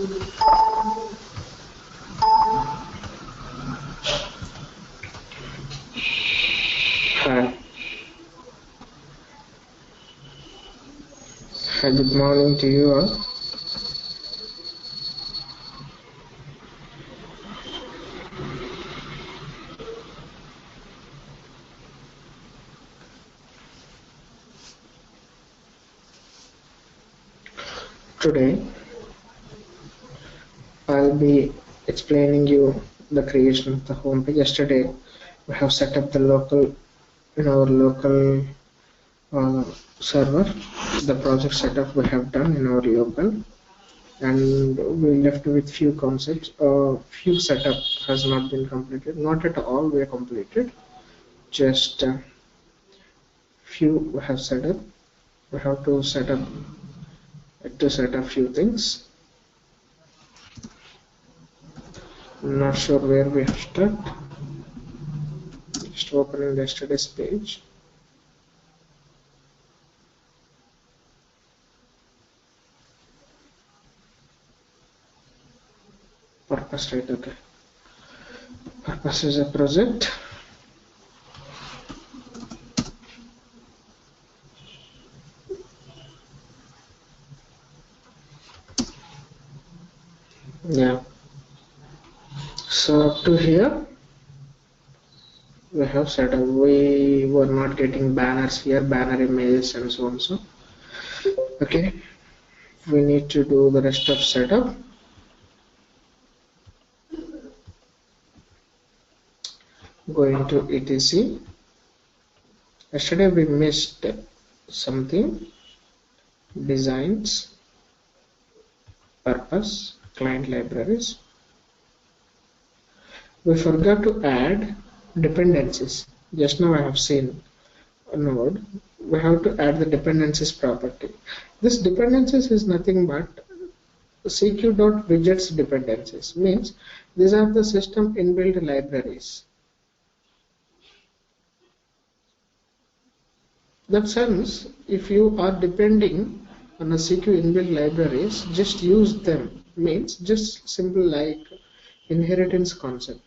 Hi. Hi, good morning to you all. Today, I'll be explaining you the creation of the homepage. Yesterday, we have set up the local in our local server. The project setup we have done in our local, and we left with few concepts. Few setup has not been completed. Not at all we are completed. Just few we have set up. We have to set up few things. I'm not sure where we have stuck. Just opening yesterday's page. Purpose, right? Okay. Purpose is a project. Yeah. So up to here, we have set up. We were not getting banners here, banner images, and so on. So, okay, we need to do the rest of setup. Go into etc. Yesterday we missed something. Designs, purpose, client libraries. We forgot to add dependencies. Just now I have seen a node. We have to add the dependencies property. This dependencies is nothing but CQ.widgets dependencies. Means these are the system inbuilt libraries. That sense, if you are depending on a CQ inbuilt libraries, just use them. Means just simple like inheritance concept.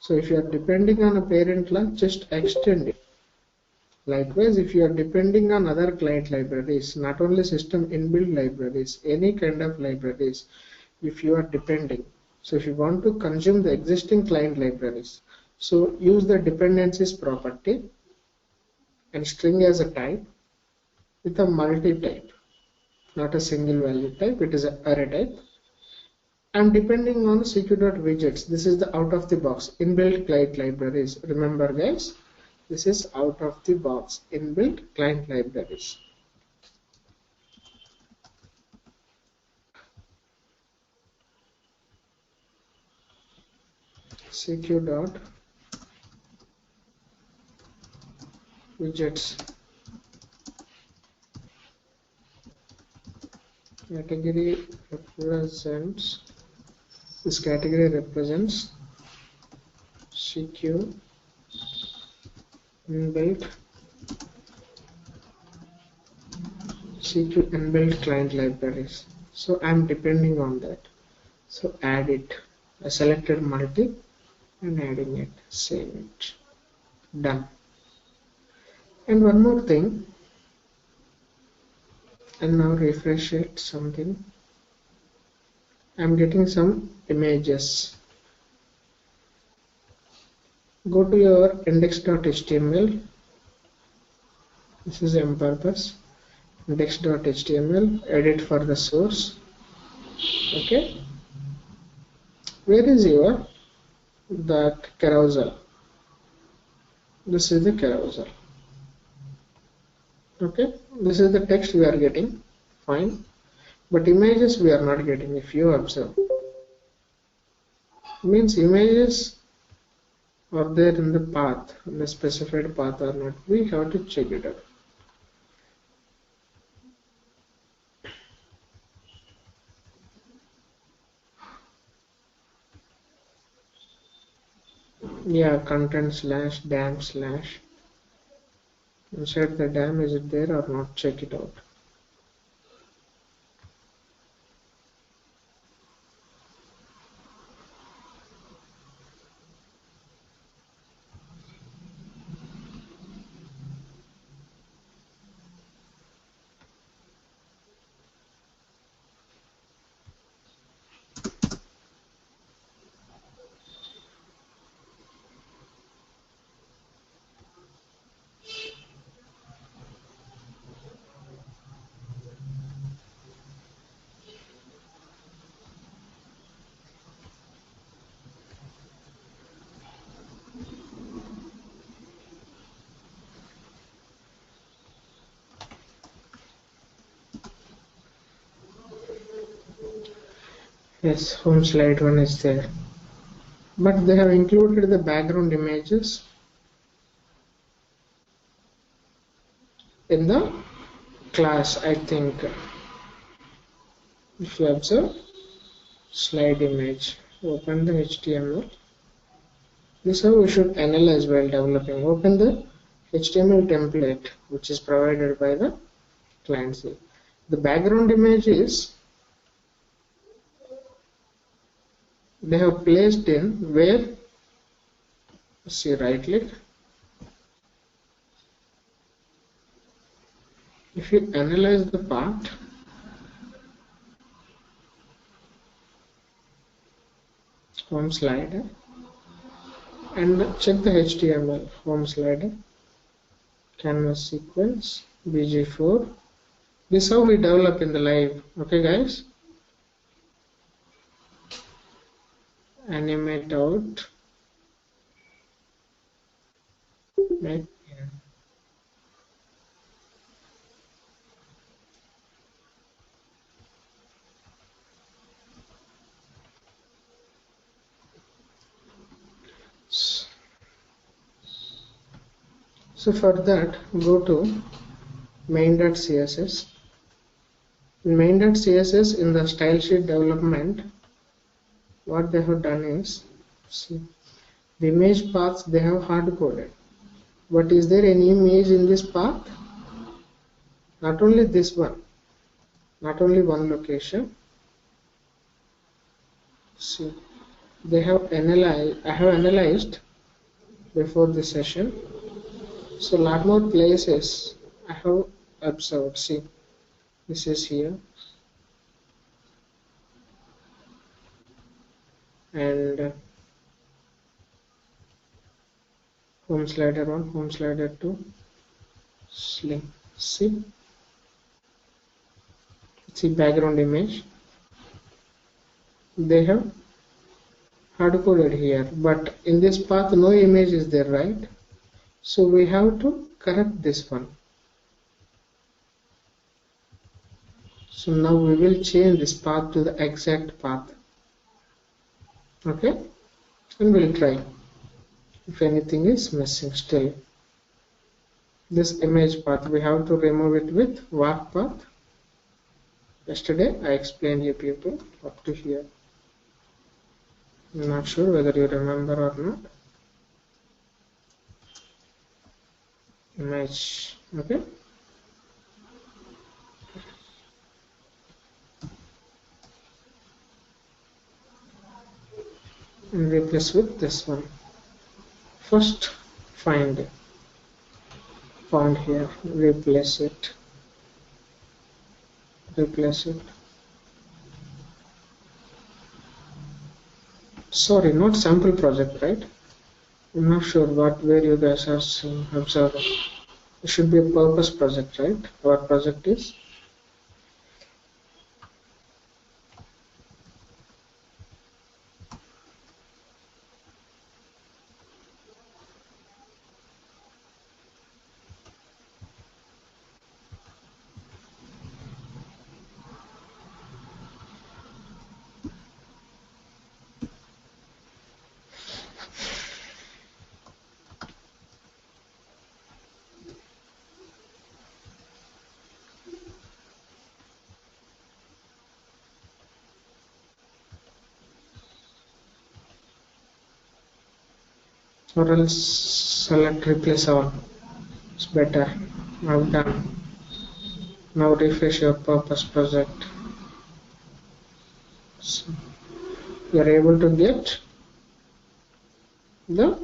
So if you are depending on a parent class, just extend it. Likewise, if you are depending on other client libraries, not only system inbuilt libraries, any kind of libraries, if you are depending. So if you want to consume the existing client libraries, so use the dependencies property and string as a type with a multi-type, not a single value type, it is an array type. And depending on CQ.widgets, this is the out of the box inbuilt client libraries. Remember guys, this is out of the box inbuilt client libraries. CQ.widgets category represents, this category represents CQ inbuilt client libraries. So I'm depending on that. So add it. I selected multi and adding it. Save it. Done. And one more thing. And now refresh it. Something. I'm getting some images. Go to your index.html. This is purpose. Index.html. Edit for the source. Okay. Where is your that carousel? This is the carousel. Okay. This is the text we are getting. Fine. But images we are not getting. If you observe, means images are there in the path, in the specified path or not. We have to check it out. Yeah, content slash dam slash. Inside the dam, is it there or not? Check it out. Yes, home slide one is there, but they have included the background images in the class, I think. If you observe slide image, open the HTML. This is how we should analyze while developing. Open the HTML template which is provided by the client. See, the background image is they have placed in where, see, right click. If you analyze the part, home slider, and check the HTML, home slider, canvas sequence, BG4. This is how we develop in the live. Okay guys, animate out, right? So for that, go to main.css. In main.css, in the style sheet development, what they have done is, see, the image paths they have hard coded. But is there any image in this path? Not only this one, not only one location. See, they have analyzed. I have analyzed before the session. So lot more places I have observed. See, this is here, and home slider 1, home slider 2, slim. See background image. They have hard coded here, but in this path no image is there, right? So we have to correct this one. So now we will change this path to the exact path. Okay, and we'll try if anything is missing still. This image path we have to remove it with walk path. Yesterday I explained you people up to here. I'm not sure whether you remember or not. Image, okay. And replace with this one. First find, found here, replace it. Sorry, not sample project, right? I'm not sure where you guys are observing. It should be a purpose project, right? Our project is or else select replace all. It's better. Now done. Now refresh your purpose project. So you are able to get the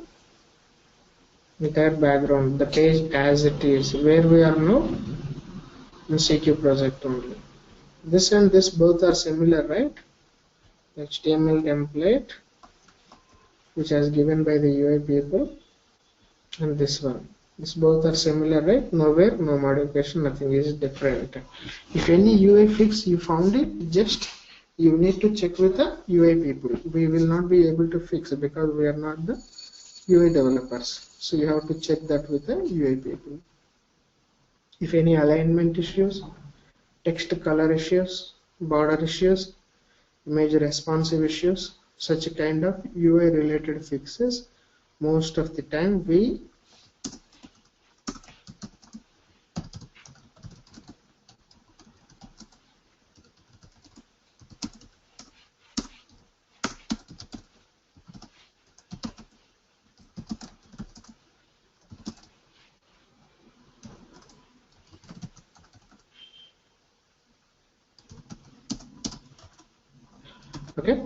entire background, the page as it is, where we are now in CQ project only. This and this both are similar, right? HTML template which is given by the UI people, and this one. These both are similar, right? Nowhere, no modification, nothing is different. If any UI fix you found it, just you need to check with the UI people. We will not be able to fix it because we are not the UI developers. So you have to check that with the UI people. If any alignment issues, text color issues, border issues, image responsive issues, such a kind of UI related fixes. Most of the time we okay,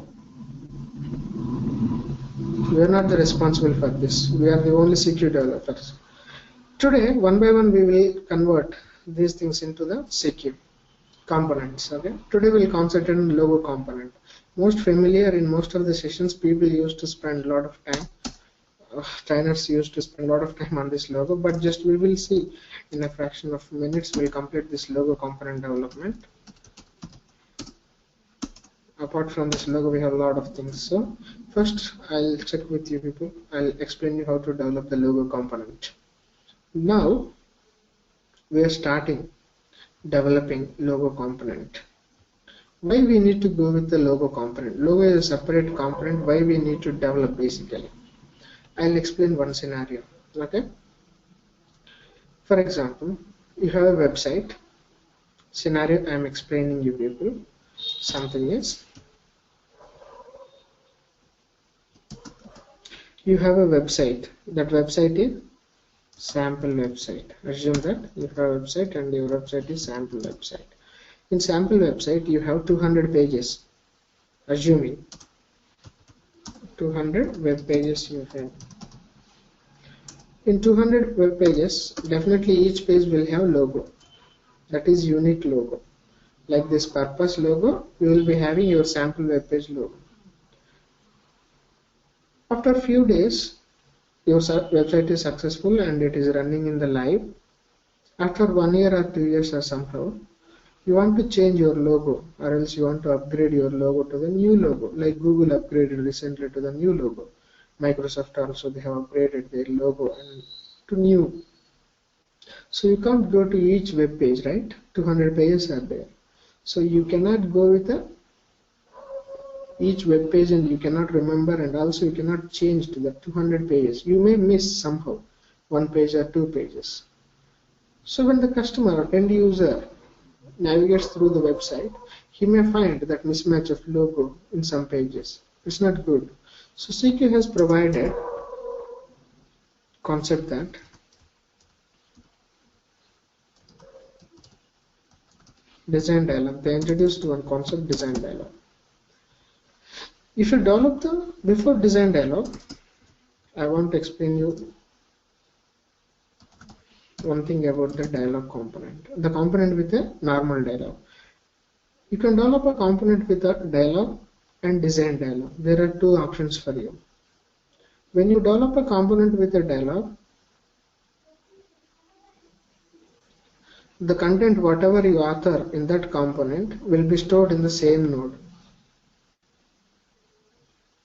we are not the responsible for this. We are the only CQ developers. Today, one by one, we will convert these things into the CQ components. Okay. Today, we'll concentrate on logo component. Most familiar in most of the sessions, people used to spend a lot of time. Trainers used to spend a lot of time on this logo, but just we will see in a fraction of minutes. We'll complete this logo component development. Apart from this logo, we have a lot of things. So first I'll check with you people. I'll explain you how to develop the logo component. Now we are starting developing logo component. Why we need to go with the logo component? Logo is a separate component. Why we need to develop basically? I'll explain one scenario. Okay. For example, you have a website. Scenario I'm explaining you people. Something is, you have a website. That website is sample website. Assume that you have a website and your website is sample website. In sample website you have 200 pages. Assuming 200 web pages you have. In 200 web pages, definitely each page will have logo. That is unique logo. Like this purpose logo, you will be having your sample web page logo. After a few days, your website is successful and it is running in the live. After 1 year or 2 years or somehow, you want to change your logo, or else you want to upgrade your logo to the new logo, like Google upgraded recently to the new logo. Microsoft also, they have upgraded their logo and to new. So you can't go to each web page, right? 200 pages are there. So you cannot go with each web page and you cannot remember, and also you cannot change to the 200 pages. You may miss somehow 1 page or 2 pages. So when the customer or end user navigates through the website, he may find that mismatch of logo in some pages. It's not good. So CQ has provided concept that design dialog. They introduced one concept, design dialog. If you develop the before design dialog, I want to explain you one thing about the dialog component. The component with a normal dialog. You can develop a component with a dialog and design dialog. There are 2 options for you. When you develop a component with a dialog, the content whatever you author in that component will be stored in the same node.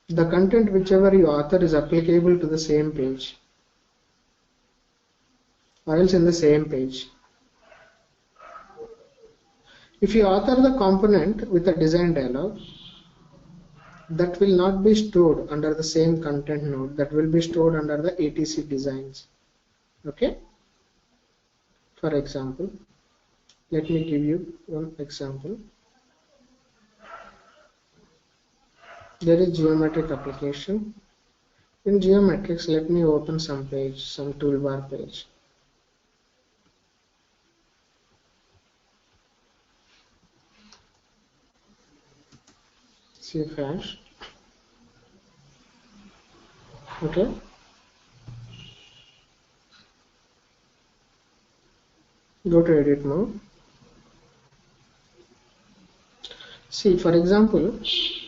The content whichever you author is applicable to the same page, or else in the same page. If you author the component with a design dialog, that will not be stored under the same content node. That will be stored under the ATC designs. Okay. For example, let me give you one example. There is geometric application. In geometrics, let me open some page, some toolbar page. CQ5. Okay. Go to edit mode. See, for example,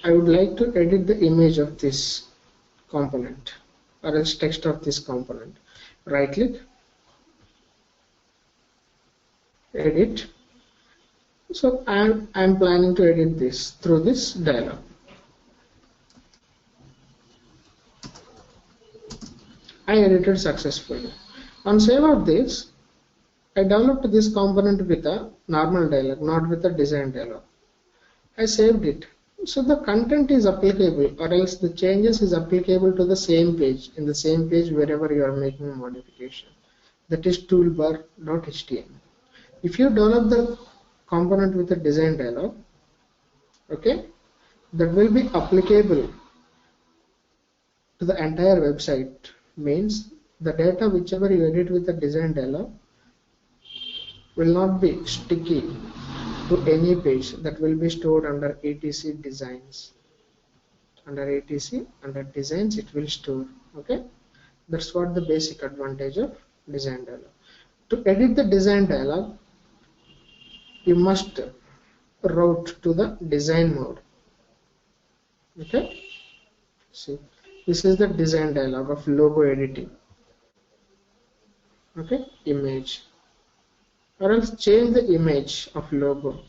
I would like to edit the image of this component or else text of this component. Right click, edit. So I'm planning to edit this through this dialog. I edited successfully. On save of this, I developed this component with a normal dialog, not with a design dialog. I saved it. So the content is applicable, or else the changes is applicable to the same page, in the same page wherever you are making a modification. That is toolbar.html. If you develop the component with a design dialog, okay, that will be applicable to the entire website. Means the data whichever you edit with the design dialog will not be sticky to any page, that will be stored under etc designs. Under etc, under designs it will store. Okay, that's what the basic advantage of design dialog. To edit the design dialog, you must route to the design mode. Okay, see, this is the design dialog of logo editing. Okay, image, or else change the image of logo.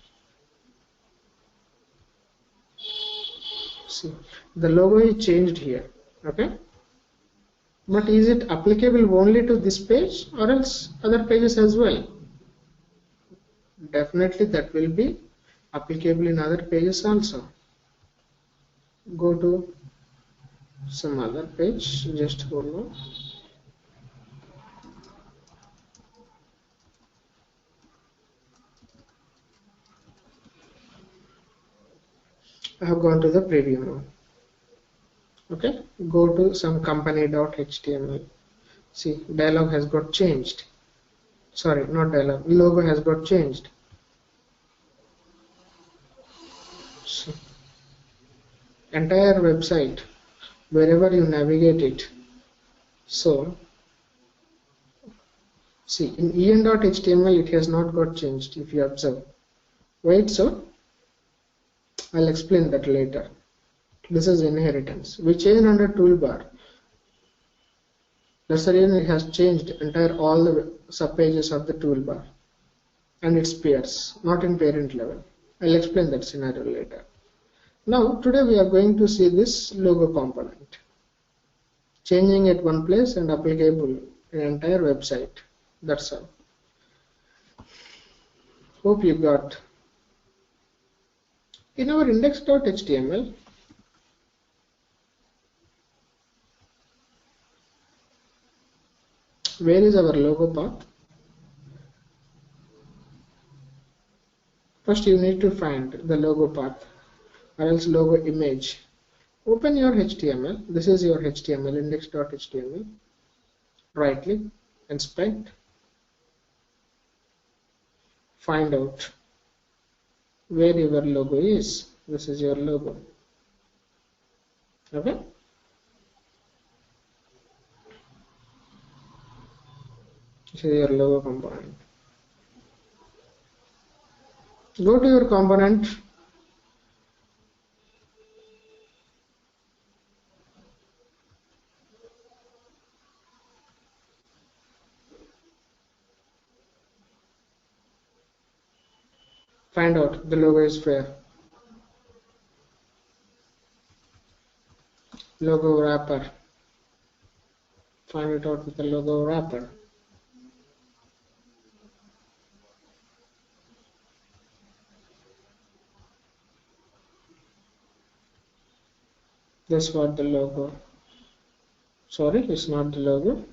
See, the logo is changed here. Okay, but is it applicable only to this page or else other pages as well? Definitely that will be applicable in other pages also. Go to some other page, just hold on. I have gone to the preview mode. Okay, go to some company.html. See, dialog has got changed. Sorry, not dialog, logo has got changed. So, entire website, wherever you navigate it. So, see, in en.html it has not got changed, if you observe. Wait, so I'll explain that later. This is inheritance. We change under toolbar. That's the reason it has changed entire all the subpages of the toolbar and its pairs, not in parent level. I'll explain that scenario later. Now today we are going to see this logo component, changing at one place and applicable in entire website. That's all. Hope you got. In our index.html, where is our logo path? First you need to find the logo path, or else logo image. Open your HTML. This is your HTML, index.html. Right click, inspect, find out where your logo is. This is your logo. Okay, this is your logo component. Go to your component, find out the logo is where. Logo wrapper, find it out with the logo wrapper. That's what the logo. Sorry, it's not the logo.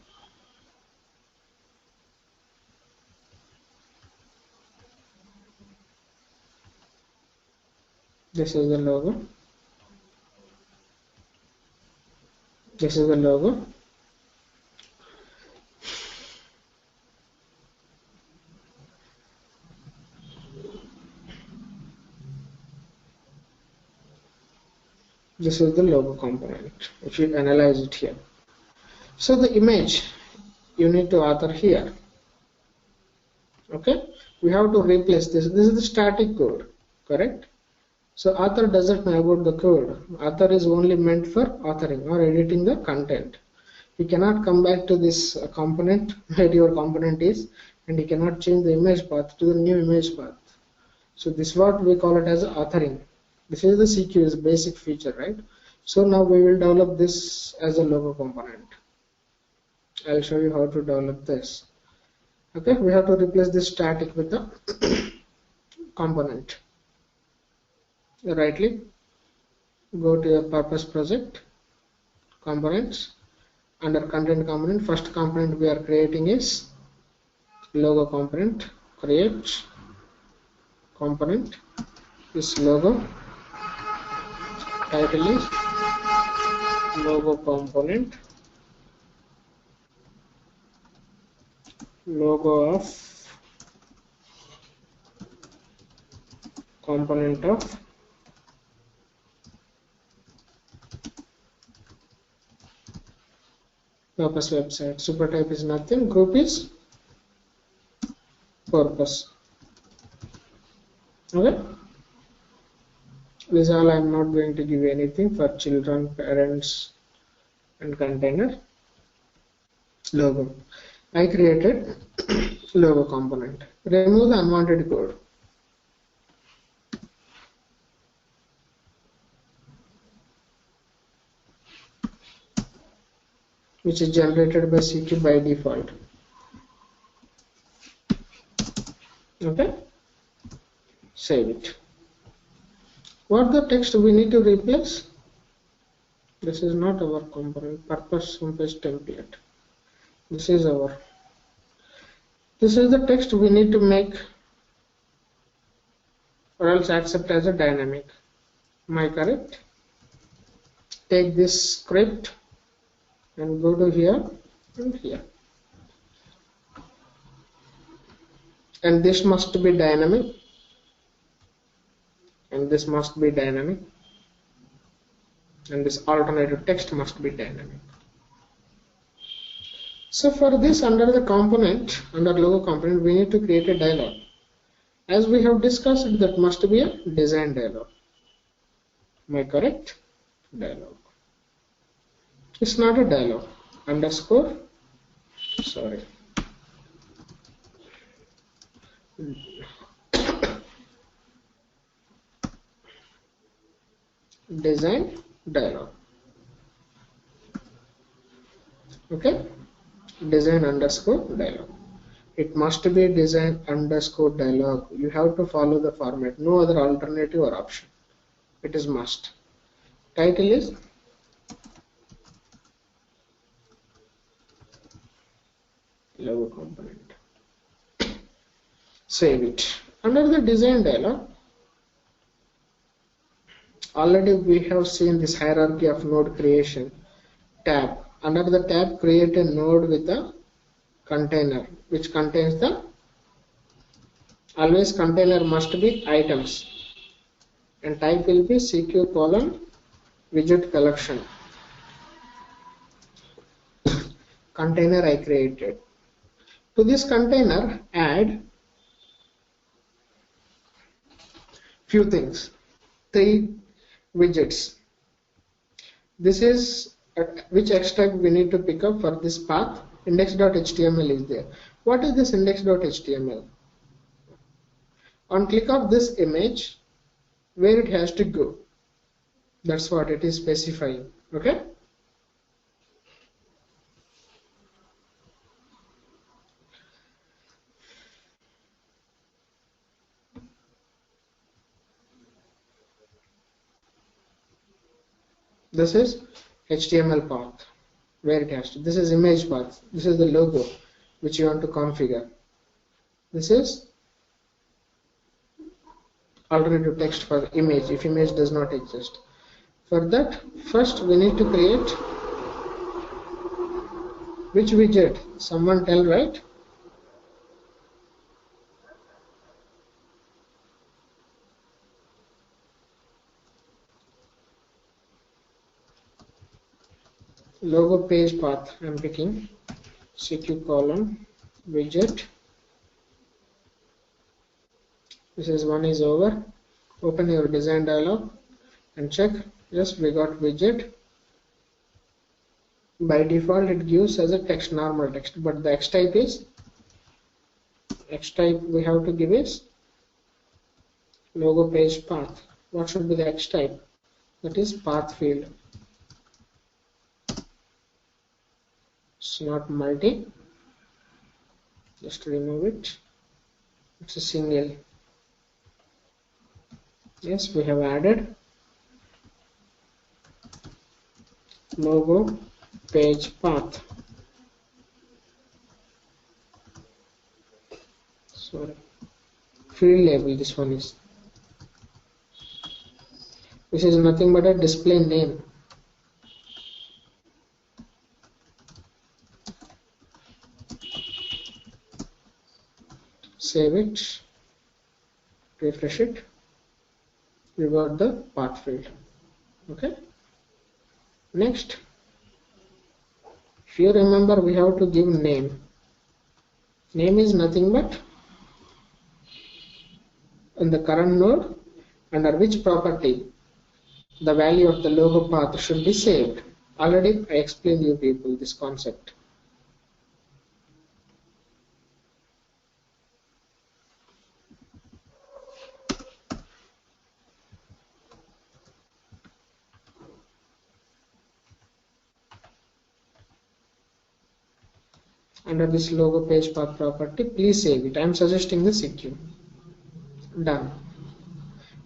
This is the logo. This is the logo. This is the logo component, if you analyze it here. So the image you need to author here. Okay, we have to replace this. This is the static code, correct? So author doesn't know about the code. Author is only meant for authoring or editing the content. You cannot come back to this component where your component is, and you cannot change the image path to the new image path. So this is what we call it as authoring. This is the CQ, is a basic feature, right? So now we will develop this as a logo component. I'll show you how to develop this. Okay, we have to replace this static with the component. Right click, Go to your purpose project, components. Under content component, first component we are creating is logo component. Create component is logo. Title is logo component. Logo of component of purpose website. Super type is nothing. Group is purpose. Okay. This all I am not going to give anything for children, parents, and container. Logo. I created logo component. Remove the unwanted code. Which is generated by CQ by default. Okay. Save it. What the text we need to replace? This is not our component. Purpose homepage template. This is the text we need to make, or else accept as a dynamic. Am I correct? Take this script and go to here and here. And this must be dynamic. And this must be dynamic. And this alternative text must be dynamic. So for this, under the component, under logo component, we need to create a dialog. As we have discussed, that must be a design dialog. Am I correct? Dialog. It's not a dialog. Underscore. Sorry. Design dialog. Okay. Design underscore dialog. It must be design underscore dialog. You have to follow the format. No other alternative or option. It is must. Title is logo component. Save it. Under the design dialog, already we have seen this hierarchy of node creation tab. Under the tab, create a node with a container which contains the, always container must be items, and type will be CQ colon widget collection. Container I created. To this container, add few things. 3 widgets. This is which extract we need to pick up for this path. Index.html is there. What is this index.html? On click of this image, where it has to go. That's what it is specifying. Okay. This is HTML path, where it has to. This is image path. This is the logo which you want to configure. This is alternative text for image if image does not exist. For that, first we need to create which widget? Someone tell, right? Logo page path I am picking. CQ column widget. This is one is over. Open your design dialog and check. Yes, we got widget. By default it gives as a text, normal text, but the X type we have to give is logo page path. What should be the X type? That is path field. It's not multi. Just remove it. It's a single. Yes, we have added. logo page path. Sorry, field label. This one is. This is nothing but a display name. Save it, refresh it. You got the path field. Okay. Next, if you remember, we have to give name. Name is nothing but in the current node under which property the value of the logo path should be saved. Already I explained you people this concept. Under this logo page path property, please save it. I am suggesting the CQ. Done.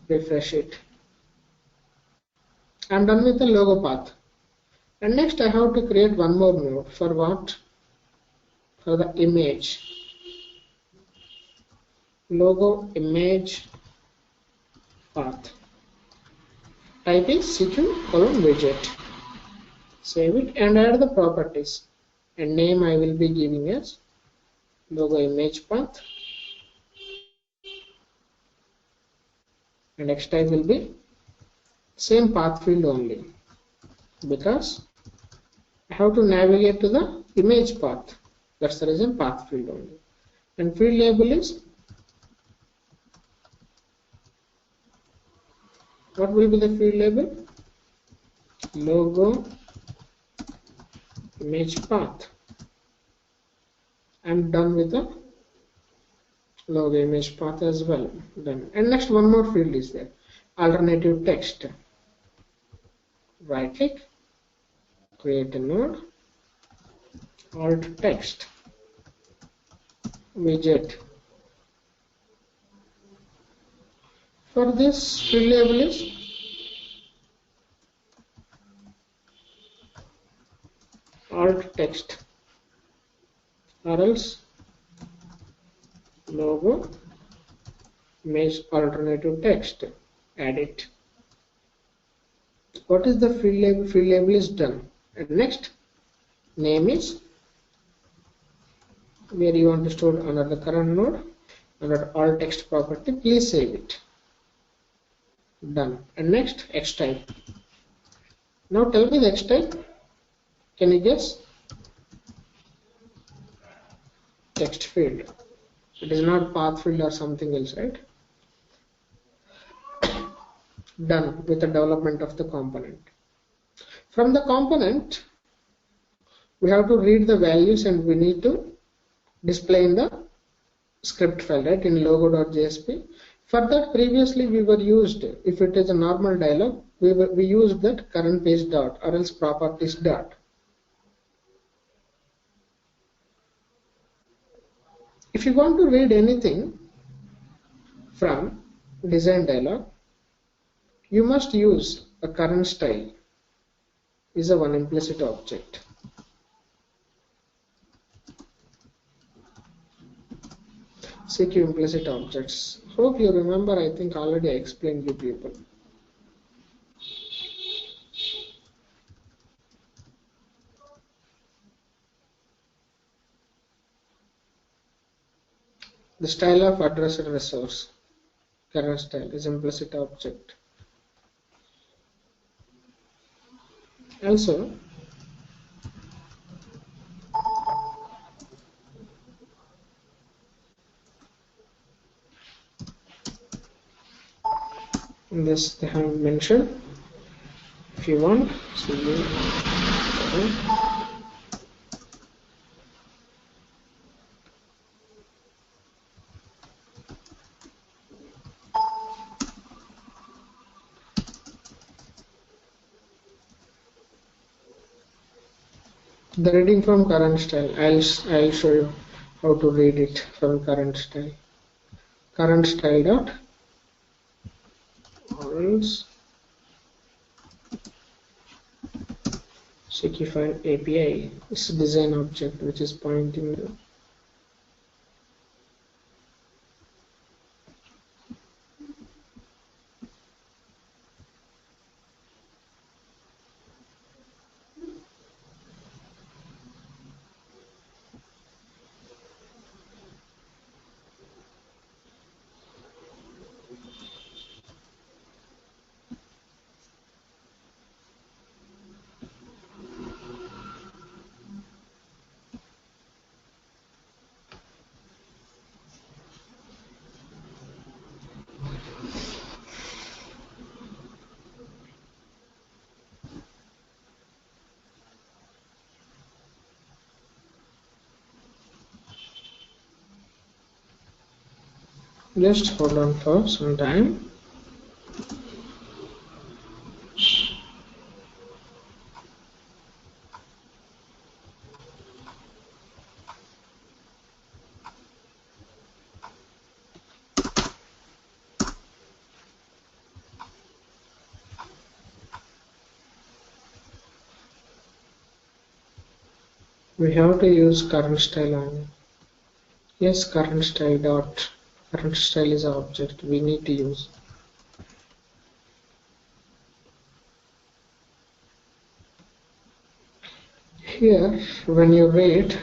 Refresh it. I am done with the logo path. And next I have to create one more node. For what? For the image. Logo image path. Type is CQ:widget. Save it and add the properties. And name I will be giving as logo image path. And next type will be same path field only, because I have to navigate to the image path. That's the reason path field only. And field label is, what will be the field label? Logo image path. I'm done with the logo image path as well. Done. And next one more field is there. Alternative text. Right click, create a node, alt text, widget. For this field label is alt text or else logo image alternative text. Add it. What is the field label? Field label is done. And next, name is where you want to store under the current node, under alt text property. Please save it. Done. And next, X type. Now tell me the X type. Can you guess? Text field. It is not path field or something else, right? Done with the development of the component. From the component, we have to read the values and we need to display in the script file, right, in logo.jsp. For that, previously we were used, if it is a normal dialog, we used that current page dot or else properties dot. If you want to read anything from design dialog, you must use a current style is a one implicit object. CQ implicit objects. Hope you remember, I think already I explained you people. The style of addressed resource, current style, is implicit object. Also, in this they have mentioned, if you want, the reading from current style. I'll show you how to read it from current style. Current style dot or else CQ5 API is design object which is pointing to. Just hold on for some time. We have to use current style only. Yes, current style dot. Current style is an object we need to use. Here, when you read,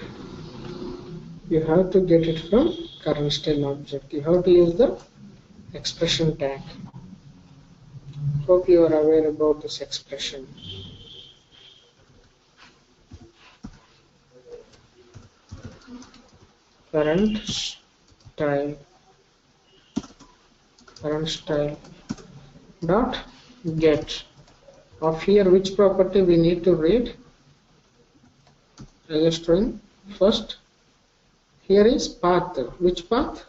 you have to get it from current style object. You have to use the expression tag. Hope you are aware about this expression. Current style dot get. Of here, which property we need to read as a string? First, here is path. Which path?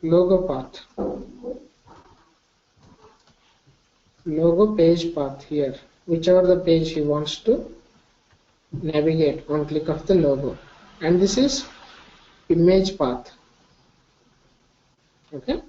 Logo path. Logo page path here. Whichever the page he wants to navigate, one click of the logo. And this is image path. Okay.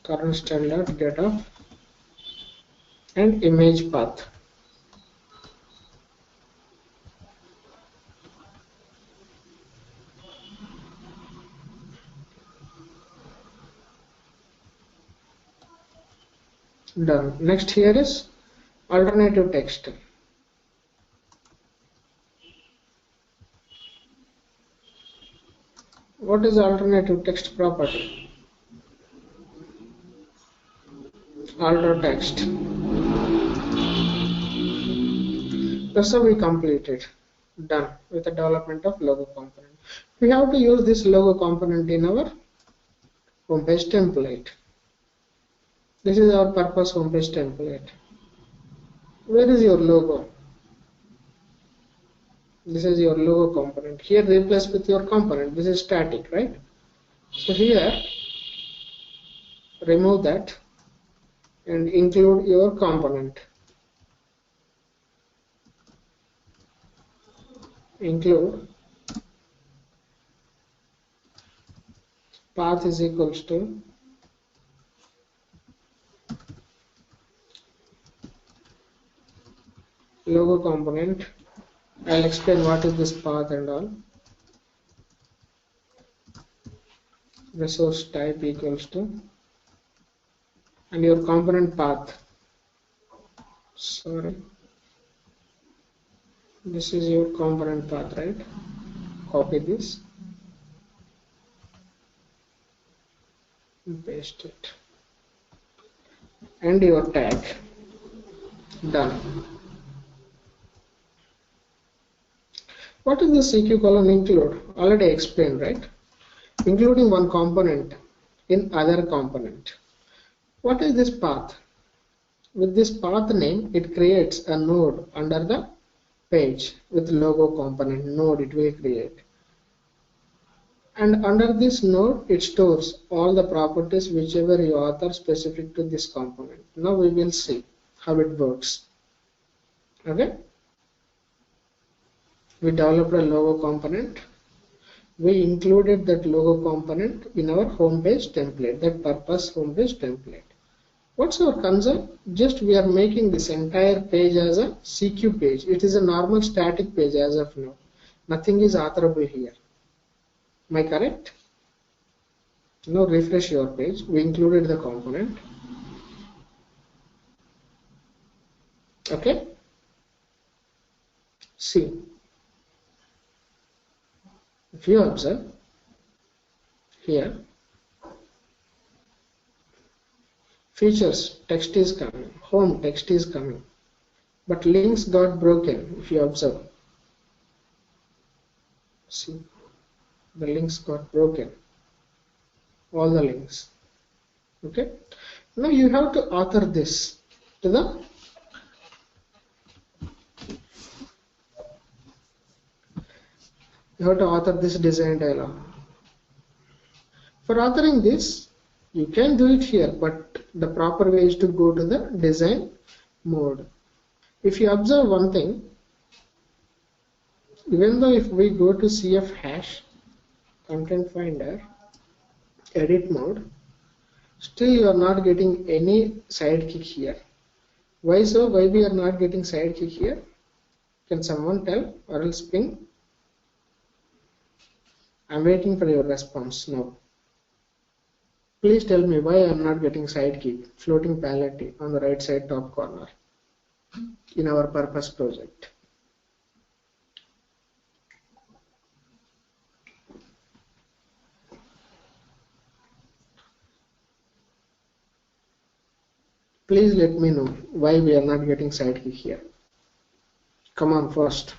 Current standard data and image path. Done. Next here is alternative text. What is alternative text property? Alter text. That's how we completed. Done with the development of logo component. We have to use this logo component in our homepage template. This is our purpose homepage template. Where is your logo? This is your logo component. Here replace with your component. This is static, right? So here remove that and include your component. Include path is equals to logo component. I'll explain what is this path and all. Resource type equals to and your component path. Sorry, this is your component path, right? Copy this and paste it and your tag. Done. What is the CQ column include? Already explained, right? Including one component in other component. What is this path? With this path name, it creates a node under the page with logo component node it will create. And under this node, it stores all the properties whichever you author specific to this component. Now we will see how it works. Okay. We developed a logo component. We included that logo component in our homepage template, that purpose homepage template. What's our concern? Just we are making this entire page as a CQ page. It is a normal static page as of now. Nothing is authorable here. Am I correct? Now refresh your page. We included the component. Okay. See. If you observe here, features text is coming, home text is coming, but links got broken. If you observe, see, the links got broken, all the links. Okay, now you have to author this to the design dialog. For authoring this, you can do it here, but the proper way is to go to the design mode. If you observe one thing, even though if we go to CF hash, content finder, edit mode, still you are not getting any sidekick here. Why so? Why we are not getting sidekick here? Can someone tell, or else ping? I'm waiting for your response now. Please tell me why I'm not getting sidekick, floating palette on the right side top corner in our purpose project. Please let me know why we are not getting sidekick here. Come on first.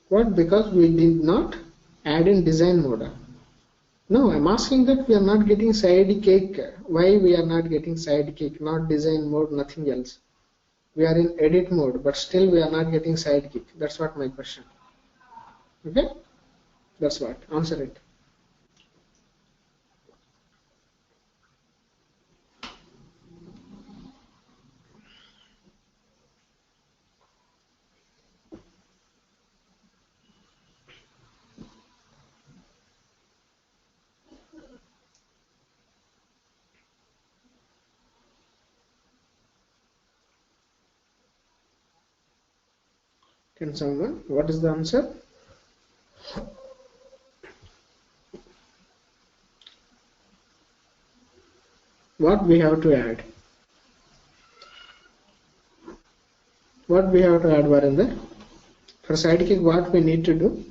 What? Because we did not add in design mode. No, I'm asking that we are not getting sidekick. Why we are not getting sidekick? Not design mode, nothing else. We are in edit mode, but still we are not getting sidekick. That's what my question. Okay? That's what. Answer it. Can someone? What is the answer? What we have to add? What we have to add, Varinder? For sidekick, what we need to do?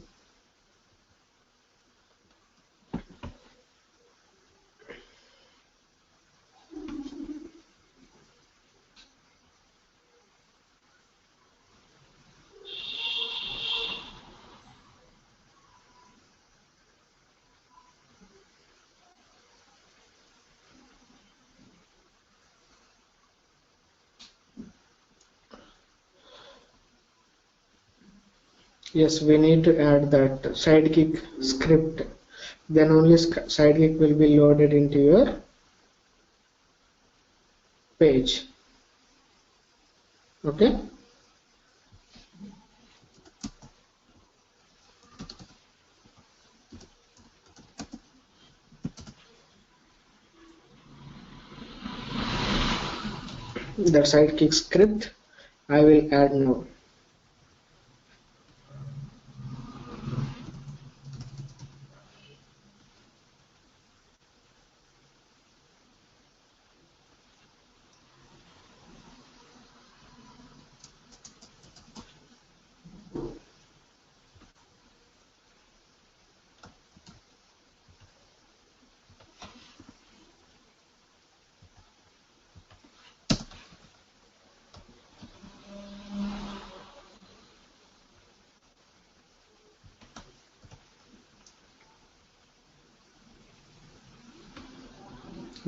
Yes, we need to add that sidekick script. Then only sidekick will be loaded into your page. Okay? The sidekick script I will add now.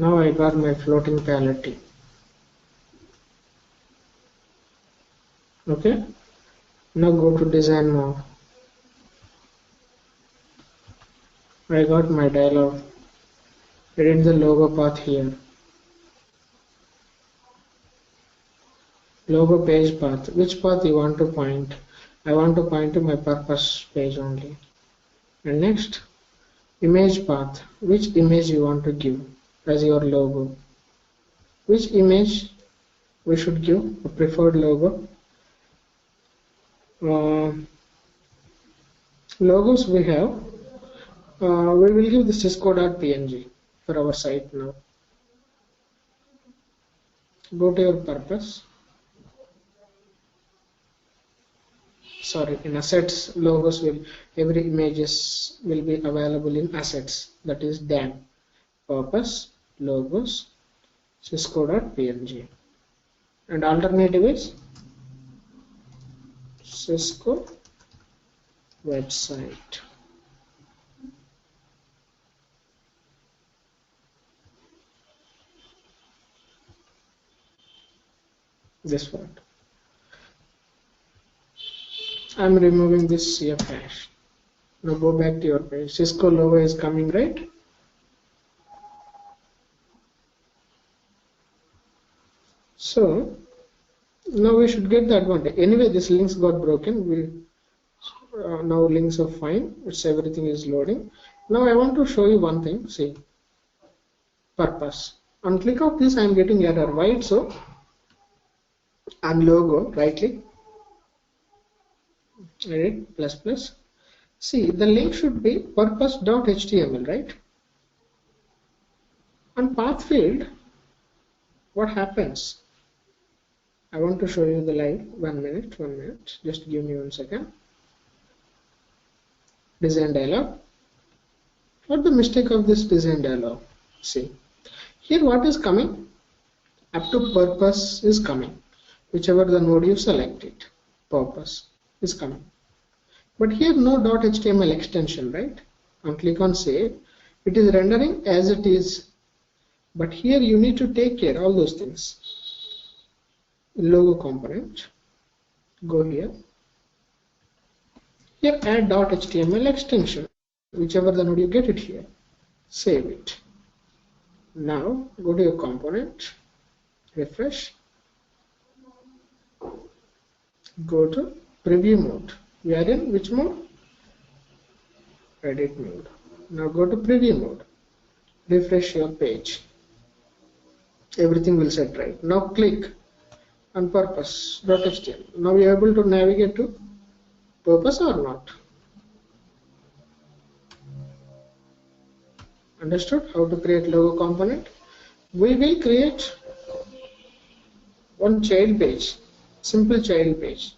Now I got my floating palette. Okay. Now go to design mode. I got my dialog. Edit the logo path here. Logo page path. Which path you want to point? I want to point to my purpose page only. And next, image path. Which image you want to give as your logo? Which image we should give a preferred logo? Logos we have. We will give the cisco.png for our site now. Go to your purpose. Sorry, in assets, logos will, every images will be available in assets, that is DAM, purpose, logos, cisco.png, and alternative is Cisco website. This one. I'm removing this CF hash. Now go back to your page. Cisco logo is coming, right? So now we should get the advantage. Anyway, this links got broken. We'll now links are fine. It's everything is loading. Now I want to show you one thing. See, purpose. On click of this, I am getting error. Why it's so? And logo, right click. Edit plus plus. See, the link should be purpose.html, right? On path field, what happens? I want to show you the live. 1 minute. Just give me 1 second. Design dialog. What the mistake of this design dialog? See, here what is coming? Up to purpose is coming. Whichever the node you select it, purpose is coming. But here no .html extension, right? And click on save. It is rendering as it is. But here you need to take care all those things. Logo component. Go here. Here add .html extension. Whichever the node you get it here. Save it. Now go to your component. Refresh. Go to preview mode. We are in which mode? Edit mode. Now go to preview mode. Refresh your page. Everything will set right. Now click on purpose.html. Now we are able to navigate to purpose or not? Understood how to create logo component? We will create one child page, simple child page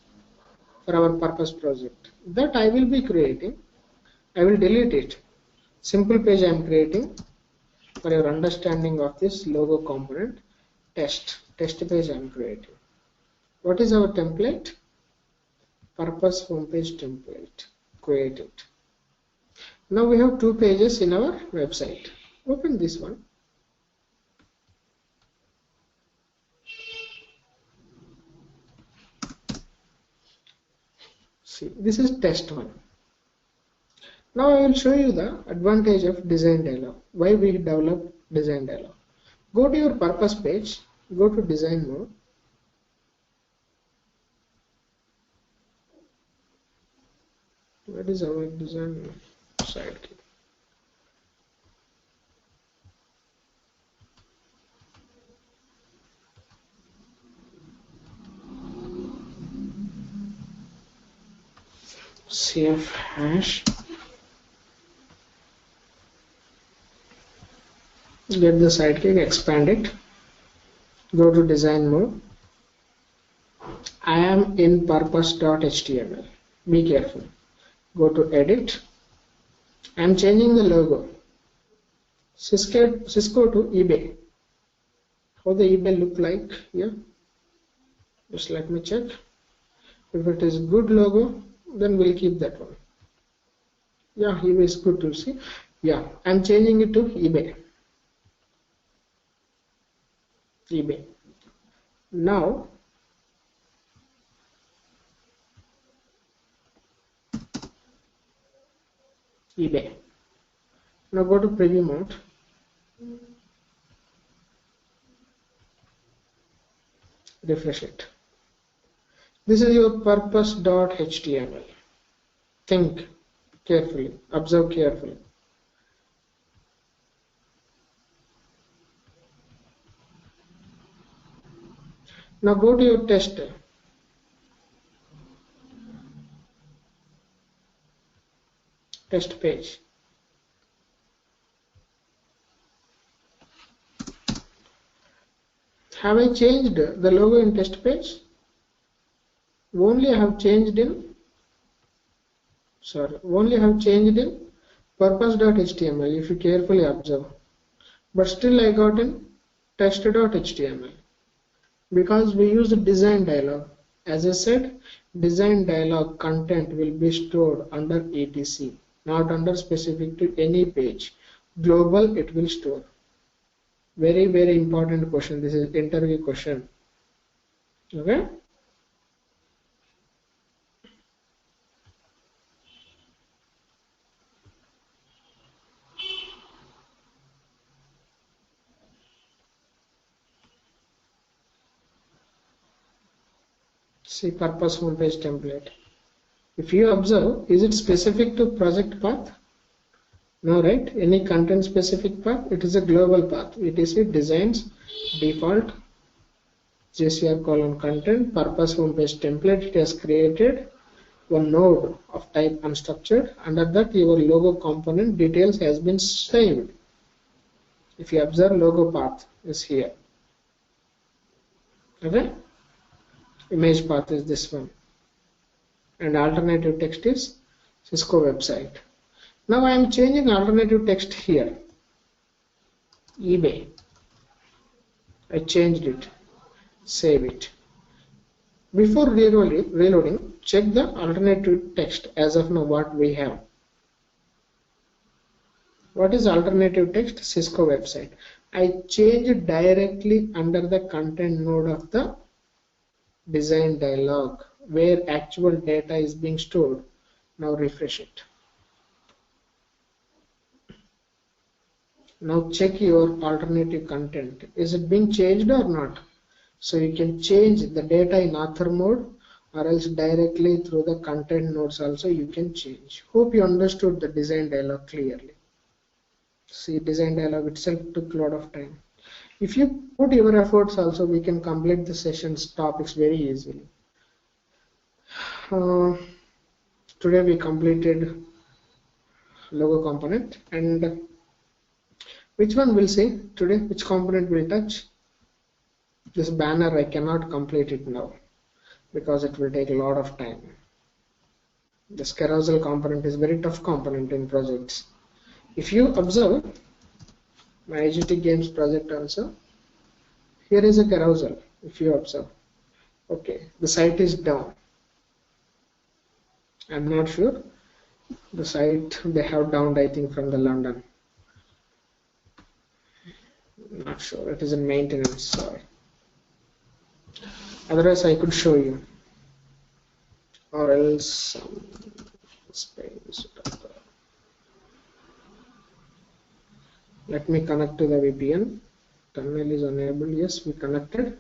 for our purpose project. That I will be creating. I will delete it. Simple page I am creating for your understanding of this logo component. Test page I am creating. What is our template? Purpose homepage template. Create it. Now we have 2 pages in our website. Open this one. See, this is test one. Now I will show you the advantage of design dialog. Why we develop design dialog. Go to your purpose page. Go to design mode. What is our design sidekick? CF hash. Get the sidekick, expand it. Go to design mode. I am in purpose.html. Be careful. Go to edit. I am changing the logo. Cisco to eBay. How the eBay look like here? Just let me check. If it is good logo, then we'll keep that one. Yeah, eBay is good to see. Yeah, I'm changing it to eBay. eBay. Now eBay. Now go to preview mode. Refresh it. This is your purpose.html. Think carefully, observe carefully. Now go to your test page. Have I changed the logo in test page? Only I have changed in purpose.html if you carefully observe. But still I got in test.html because we used design dialog. As I said, design dialog content will be stored under etc, not under specific to any page. Global it will store. Very, very important question. This is interview question. Okay. See purpose homepage template. If you observe, is it specific to project path? No, right? Any content specific path? It is a global path. It is with designs, default, JCR : content, purpose homepage template. It has created one node of type unstructured. Under that, your logo component details has been saved. If you observe, logo path is here. Okay? Image path is this one. And alternative text is Cisco website. Now I am changing alternative text here. eBay. I changed it. Save it. Before reloading, check the alternative text as of now what we have. What is alternative text? Cisco website. I changed directly under the content node of the design dialog where actual data is being stored. Now refresh it. Now check your alternative content. Is it being changed or not? So you can change the data in author mode or else directly through the content nodes also you can change. Hope you understood the design dialog clearly. See, design dialog itself took a lot of time. If you put your efforts also, we can complete the session's topics very easily. Today we completed logo component, and which one we'll see today? Which component will touch? This banner I cannot complete it now because it will take a lot of time. This carousel component is very tough component in projects. If you observe my IGT games project also, here is a carousel. If you observe, okay, the site is down. I'm not sure. The site they have downed, I think, from the London. Not sure. It is in maintenance. Sorry. Otherwise, I could show you, or else space. Let me connect to the VPN. Tunnel is enabled. Yes, we connected.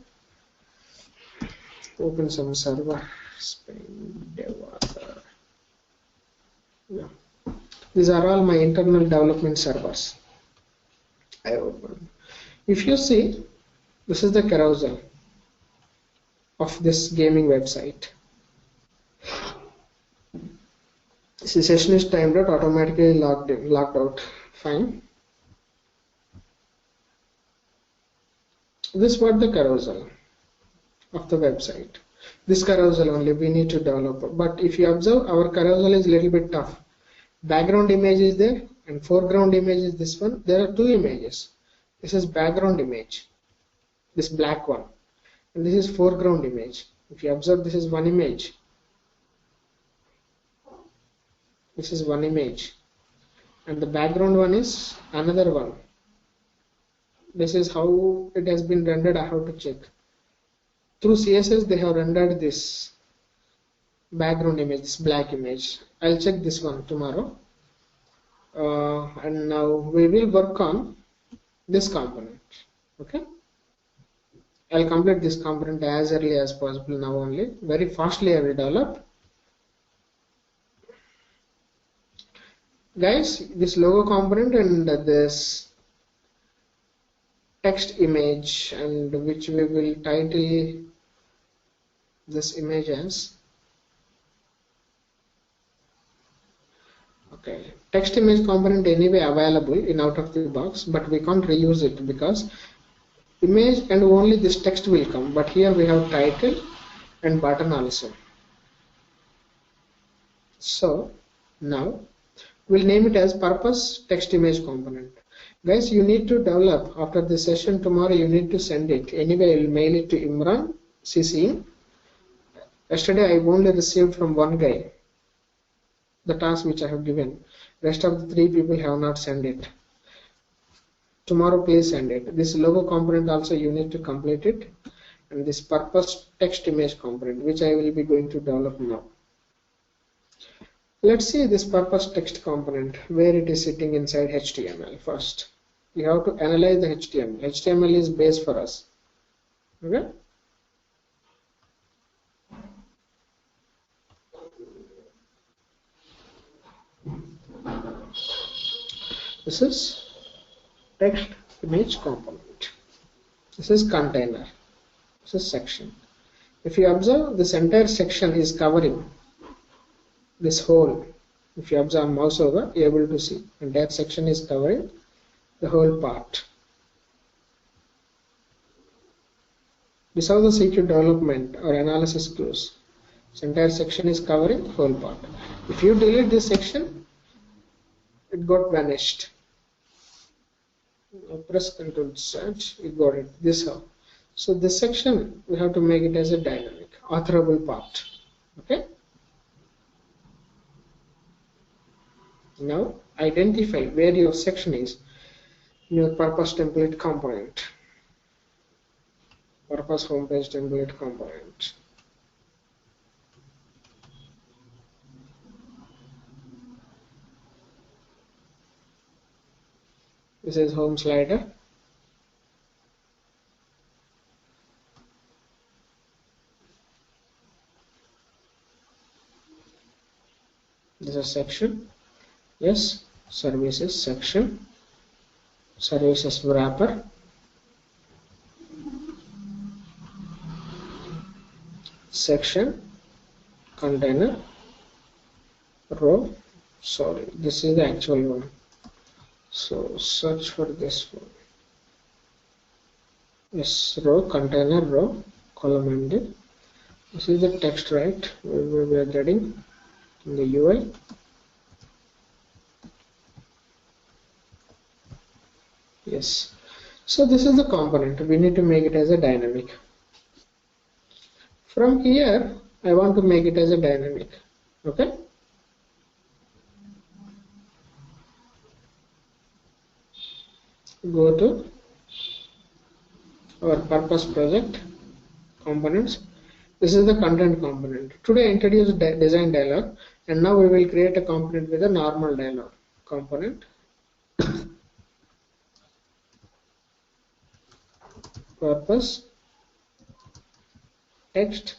Open some server. Spain dev. Yeah. These are all my internal development servers. I open. If you see, this is the carousel of this gaming website. This session is timed out, automatically logged out. Fine. This was the carousel of the website. This carousel only we need to develop. But if you observe, our carousel is a little bit tough. Background image is there and foreground image is this one. There are two images. This is background image, this black one, and this is foreground image. If you observe, this is one image. This is one image, and the background one is another one. This is how it has been rendered. I have to check. Through CSS, they have rendered this background image, this black image. I'll check this one tomorrow. And now we will work on this component. Okay. I'll complete this component as early as possible now only. Very fastly I will develop. Guys, this logo component and this text image, and which we will title this image as, okay, text image component anyway available in out of the box, but we can't reuse it because image and only this text will come, but here we have title and button also. So now we'll name it as purpose text image component. Guys, you need to develop after this session tomorrow. You need to send it anyway. I'll mail it to Imran CC. Yesterday I only received from one guy the task which I have given. Rest of the 3 people have not sent it. Tomorrow please send it. This logo component also you need to complete it, and this purpose text image component which I will be going to develop now. Let's see this purpose text component, where it is sitting inside HTML. First we have to analyze the HTML. HTML is base for us. Okay, this is text image component. This is container. This is section. If you observe, this entire section is covering this whole. If you observe mouse over, you are able to see entire section is covering the whole part. This is how the CQ development or analysis goes. This entire section is covering the whole part. If you delete this section, it got vanished. Press Ctrl search, it got it. This how. So this section we have to make it as a dynamic authorable part. Okay. Now identify where your section is in your purpose template component. Purpose homepage template component. This is home slider. This is section. Yes, services section, services wrapper, section, container, row. Sorry, this is the actual one. So search for this one. Yes, row, container, row, column MD. This is the text, right? We are getting in the UI. Yes. So this is the component. We need to make it as a dynamic. From here, I want to make it as a dynamic. Okay. Go to our purpose project components. This is the content component. Today I introduced design dialog, and now we will create a component with a normal dialog component. Purpose text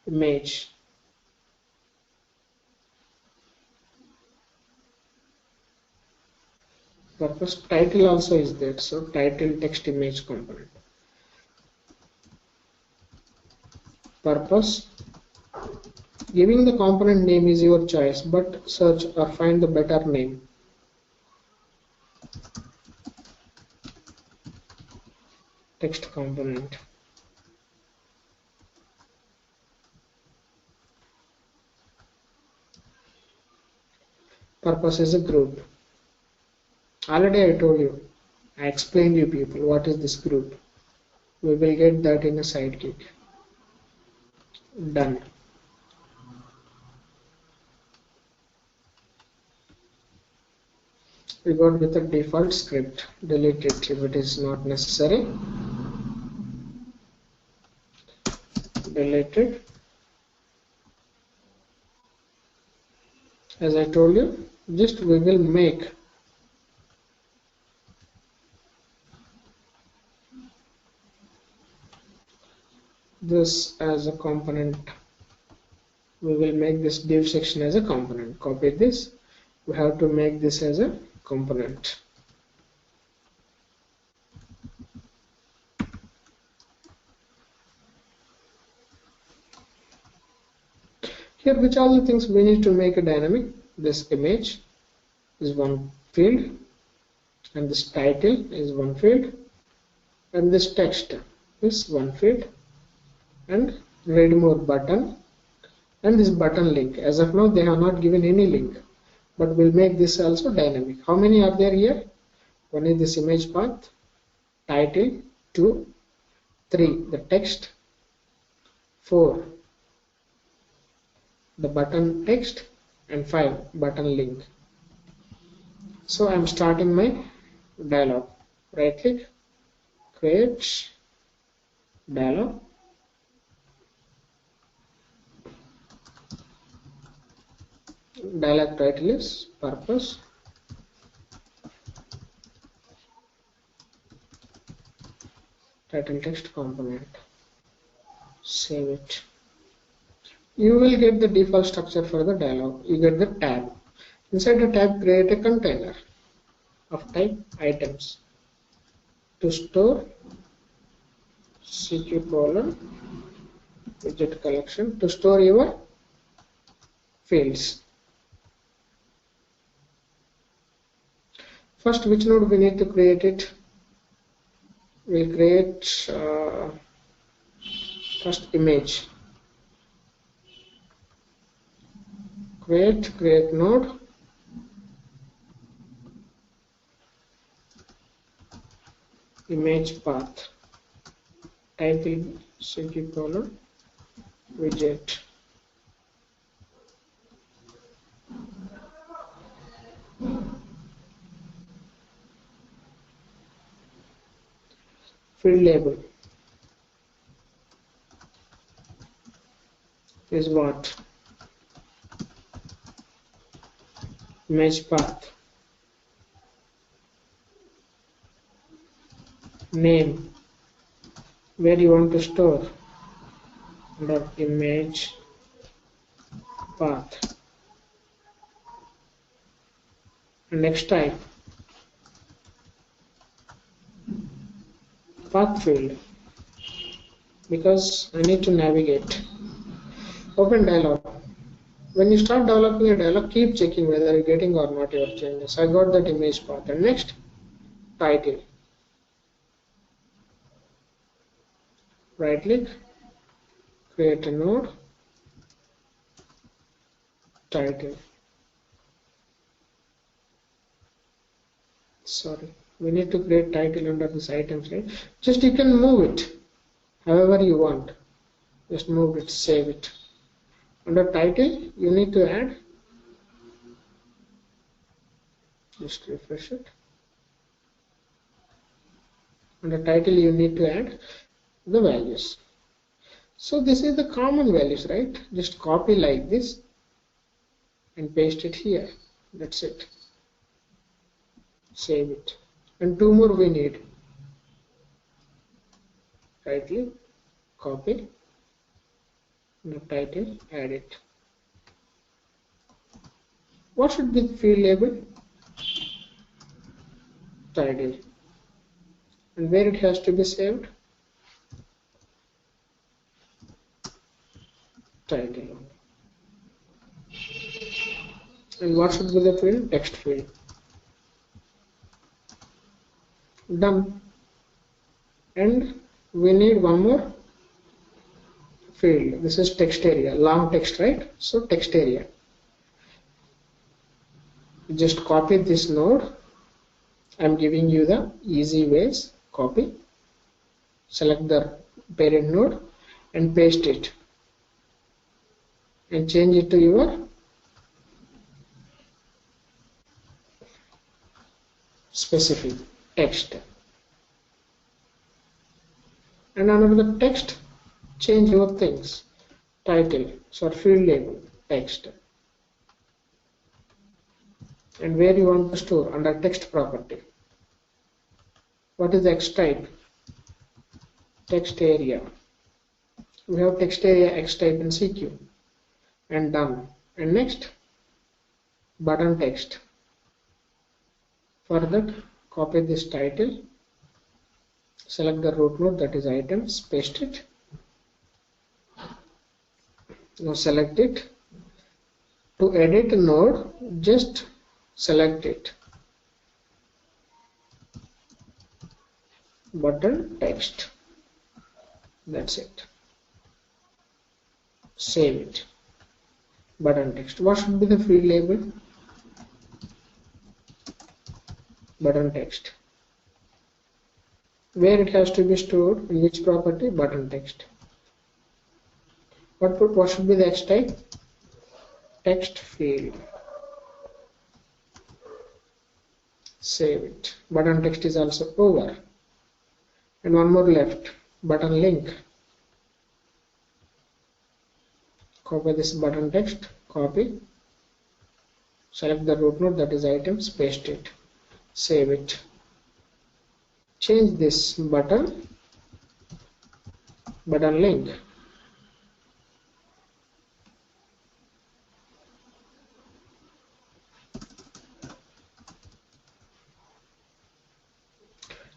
image. Purpose title also is there, so title text image component. Purpose, giving the component name is your choice, but search or find the better name. Text component. Purpose is a group. Already I told you, I explained you people what is this group. We will get that in a sidekick. Done. We got with a default script. Delete it if it is not necessary. Delete it. As I told you, just we will make this as a component. We will make this div section as a component. Copy this. We have to make this as a component. Here, which are the things we need to make a dynamic? This image is one field, and this title is one field, and this text is one field, and read more button, and this button link. As of now, they have not given any link, but we'll make this also dynamic. How many are there here? One is this image path, title, 2, 3 the text, 4 the button text, and 5 button link. So I'm starting my dialog. Right click, create dialog. Dialog title is purpose. Title text component. Save it. You will get the default structure for the dialog. You get the tab. Inside the tab, create a container of type items to store CQ widget collection to store your fields. First, which node we need to create it? We'll create first image. Create node. Image path. Title CQ widget. Field label is what? Image path. Name, where you want to store, under image path. And next type, path field, because I need to navigate. Open dialog. When you start developing a dialog, keep checking whether you're getting or not your changes. I got that image path. And next, title. Right click, create a node, title. Sorry, we need to create title under this items, right? Just you can move it however you want. Just move it, save it. Under title, you need to add, just refresh it. Under title, you need to add the values. So this is the common values, right? Just copy like this and paste it here. That's it. Save it. And two more we need. Right click, copy, the title, add it. What should be the field label? Title. And where it has to be saved? Title. And what should be the field? Text field. Done. And we need one more field. This is text area, long text, right? So text area. Just copy this node. I'm giving you the easy ways. Copy, select the parent node and paste it and change it to your specific text. And under the text, change your things. Title, so field label, text. And where you want to store? Under text property. What is the X type? Text area. We have text area X type in CQ and done. And next, button text. For that, copy this title, select the root node, that is items, paste it. Now select it. To edit node, just select it. Button text. That's it. Save it. Button text. What should be the field label? Button text. Where it has to be stored, in which property? Button text. What should be the X type? Text field. Save it. Button text is also over. And one more left. Button link. Copy this button text. Copy. Select the root node, that is items. Paste it. Save it. Change this button link.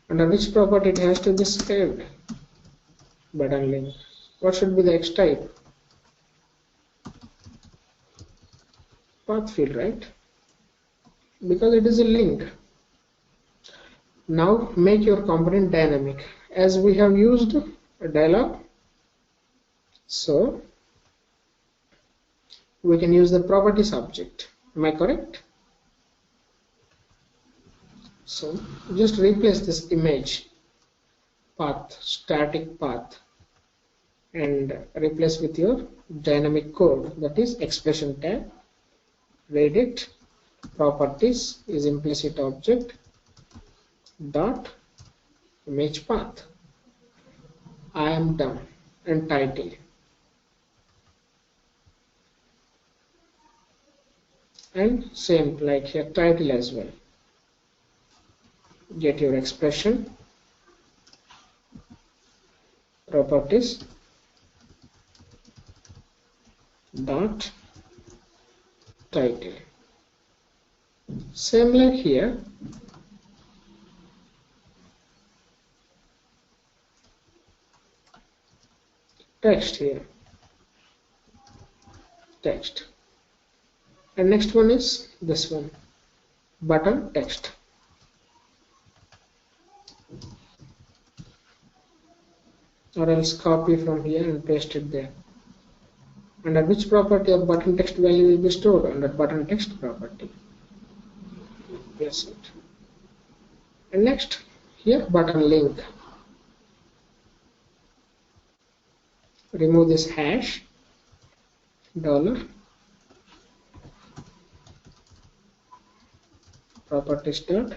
Under which property it has to be saved? Button link. What should be the X type? Path field, right? Because it is a link. Now make your component dynamic. As we have used a dialog, so we can use the properties object. Am I correct? So just replace this image path, static path, and replace with your dynamic code, that is expression tag. Read it. Properties is implicit object dot image path. I am done. And title. And same like here, title as well. Get your expression, properties dot title. Same like here. Text here. Text. And next one is this one. Button text. Or else copy from here and paste it there. Under which property of button text value will be stored? Under button text property. Yes, it. And next here, button link. Remove this hash $, properties dot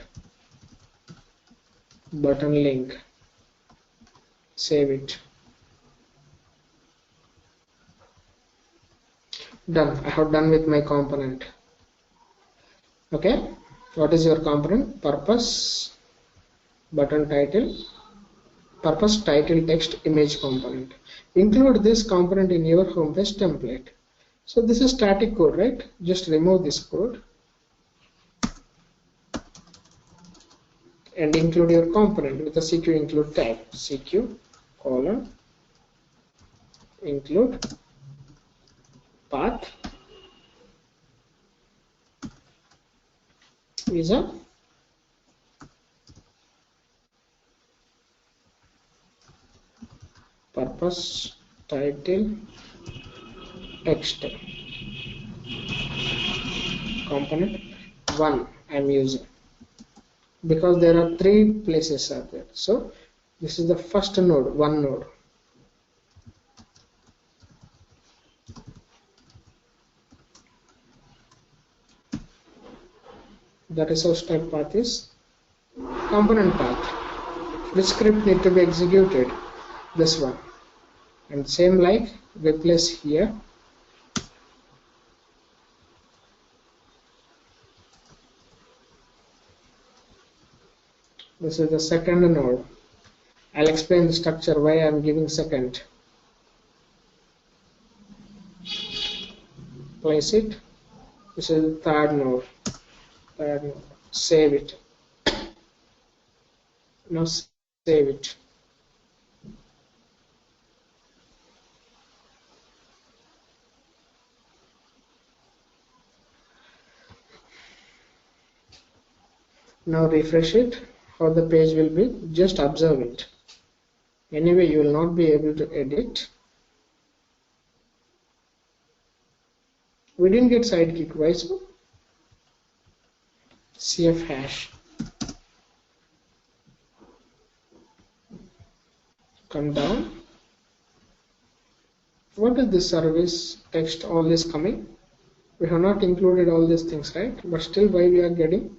button link. Save it. Done. I have done with my component. Okay. What is your component? Purpose button title. Purpose title text image component. Include this component in your home page template. So this is static code, right? Just remove this code and include your component with the CQ include tag. CQ : include path is a purpose title text component 1 I am using because there are 3 places are there. So this is the first node, one node. The resource type path is component path. Which script need to be executed? This one. And same like replace here. This is the second node. I'll explain the structure why I'm giving second. place it. This is the third node. Save it. Now save it. Now refresh it. How the page will be, just observe it. Anyway, you will not be able to edit. We didn't get sidekick. Why so? CF hash. Come down. What is this service text? All this coming? We have not included all these things, right? But still, why we are getting?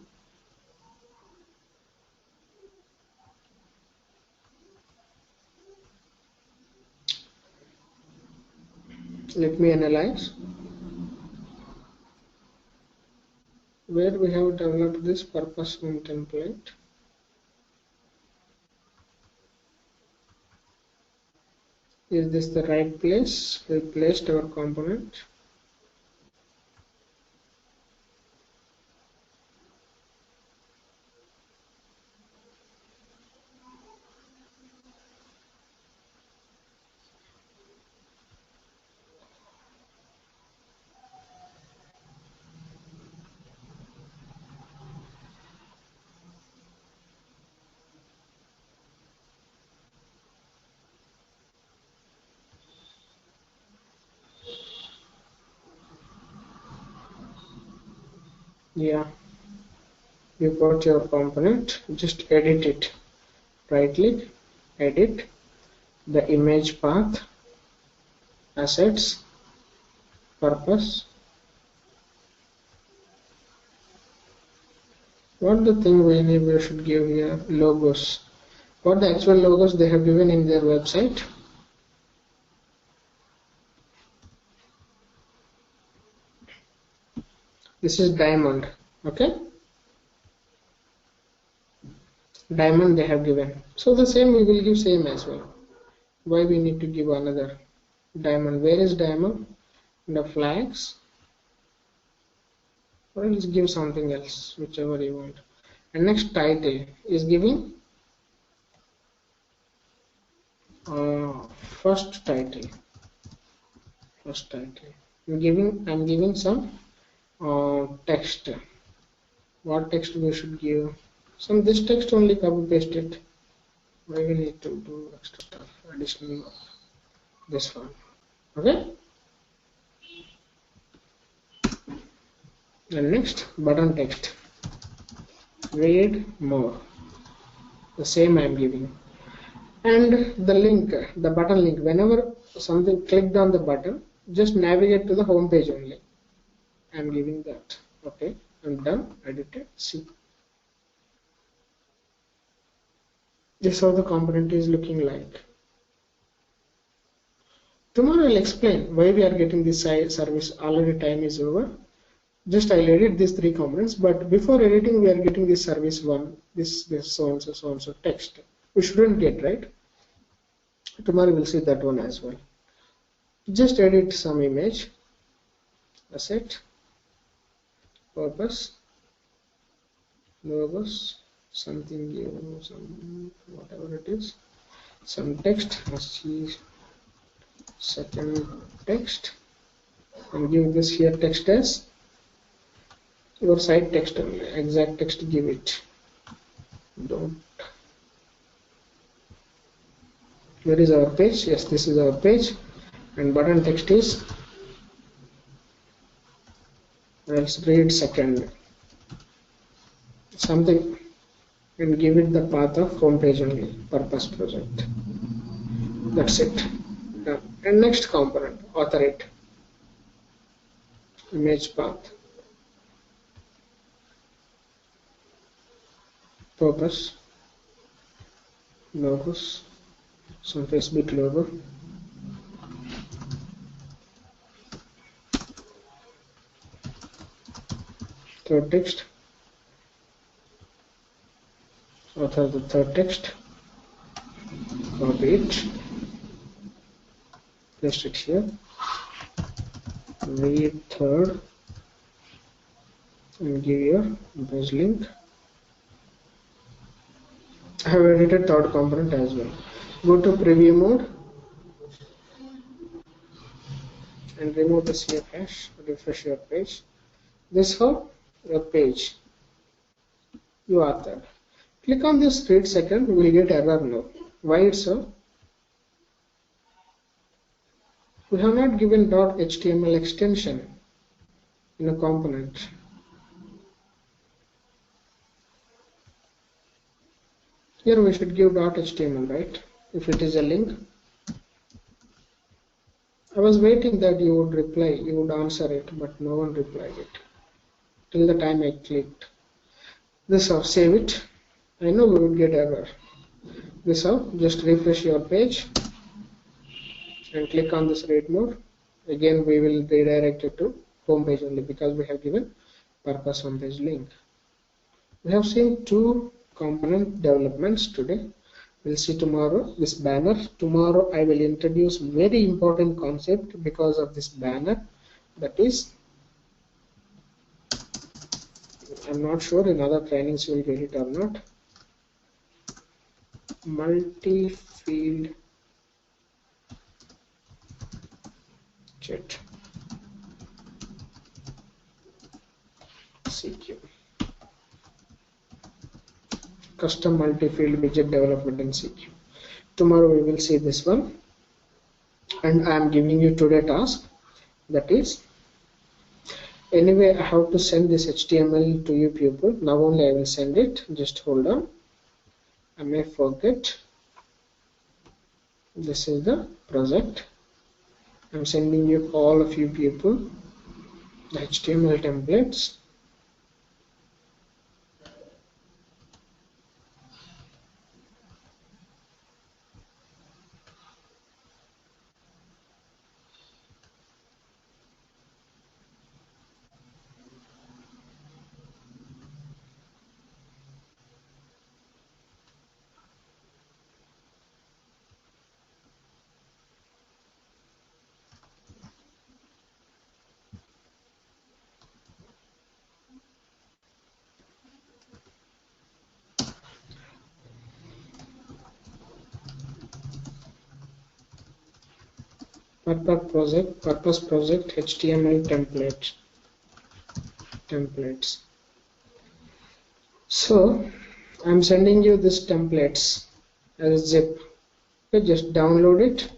Let me analyze. Where we have developed this purpose room template. Is this the right place? We placed our component. Yeah, you got your component. Just edit it. Right click, edit the image path, assets, purpose. What the thing we should give here? Logos. What the actual logos they have given in their website? This is diamond. Okay, diamond they have given. So the same we will give same as well. Why we need to give another diamond? Where is diamond? The flags. Or else give something else, whichever you want. And next title is giving first title. I'm giving some text. What text we should give? Some this text only, copy paste it. Why we need to do extra stuff, additional this one. Okay. And next button text. Read more. The same I am giving. And the link, the button link. Whenever something clicked on the button, just navigate to the home page only. I am giving that. Okay. I'm done. Edited. See. This is how the component is looking like. Tomorrow I'll explain why we are getting this service. Already time is over. Just I'll edit these three components, but before editing we are getting this service one, this so and so text. We shouldn't get, right? Tomorrow we'll see that one as well. Just edit some image, asset, purpose, logos, something new, some whatever it is, some text, second text, and give this here text as your site text only. Exact text give it. Don't. Where is our page? Yes, this is our page, and button text is, let's read second something, and give it the path of home page only, purpose project. That's it. Done. And next component, author it, image path, purpose, logos, some Facebook logo, third text, author the third text, copy it, paste it here, read third and give your page link. I have edited third component as well. Go to preview mode and remove the CF hash, refresh your page. This how your page you authored. Click on this read second, we will get error now. Why it's so? We have not given .html extension in a component. Here we should give .html, right? If it is a link. I was waiting that you would reply, you would answer it, but no one replied it. Till the time I clicked. This how, save it. I know we would get error. This how, just refresh your page and click on this read mode. Again we will redirect it to home page only because we have given purpose home page link. We have seen two component developments today. We'll see tomorrow this banner. Tomorrow I will introduce very important concept because of this banner. That is, I'm not sure in other trainings you will get it or not. Multi-field chat CQ. Custom multi-field widget development in CQ. Tomorrow we will see this one, and I am giving you today task. That is, anyway I have to send this HTML to you people. Now only I will send it. Just hold on. I may forget. This is the project. I'm sending you all of you people the HTML templates. Purpose project HTML templates. So I'm sending you this templates as zip. Okay, just download it.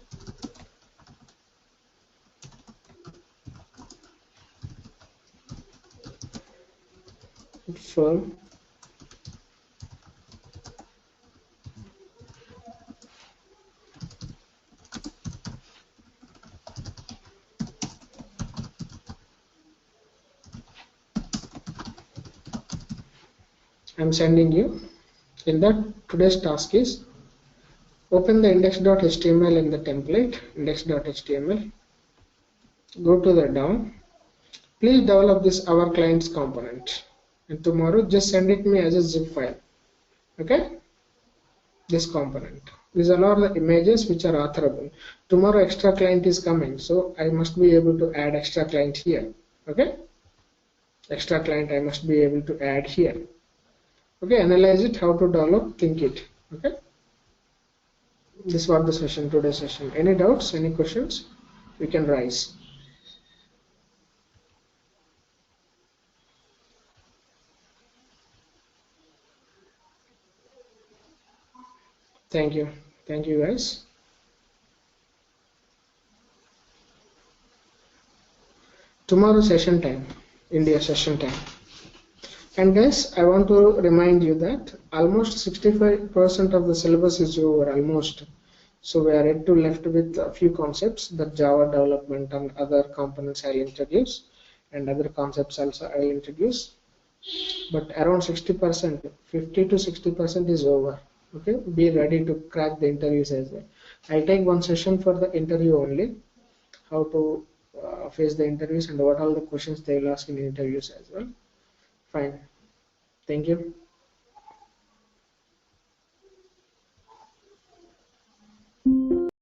From I'm sending you. In that, today's task is open the index.html in the template, index.html. Go to the down. Please develop this our clients component. And tomorrow just send it me as a zip file. Okay? This component. These are all the images which are authorable. Tomorrow extra client is coming, so I must be able to add extra client here. Okay? Extra client I must be able to add here. Okay, analyze it, how to develop, think it. Okay, this was the session, today's session. Any doubts, any questions, we can raise. Thank you guys. Tomorrow session time, India session time. And guys, I want to remind you that almost 65% of the syllabus is over, almost. So we are yet to left with a few concepts that Java development and other components I'll introduce, and other concepts also I'll introduce. But around 60%, 50 to 60% is over. Okay, be ready to crack the interviews as well. I'll take one session for the interview only, how to face the interviews and what all the questions they will ask in interviews as well. Fine. Thank you.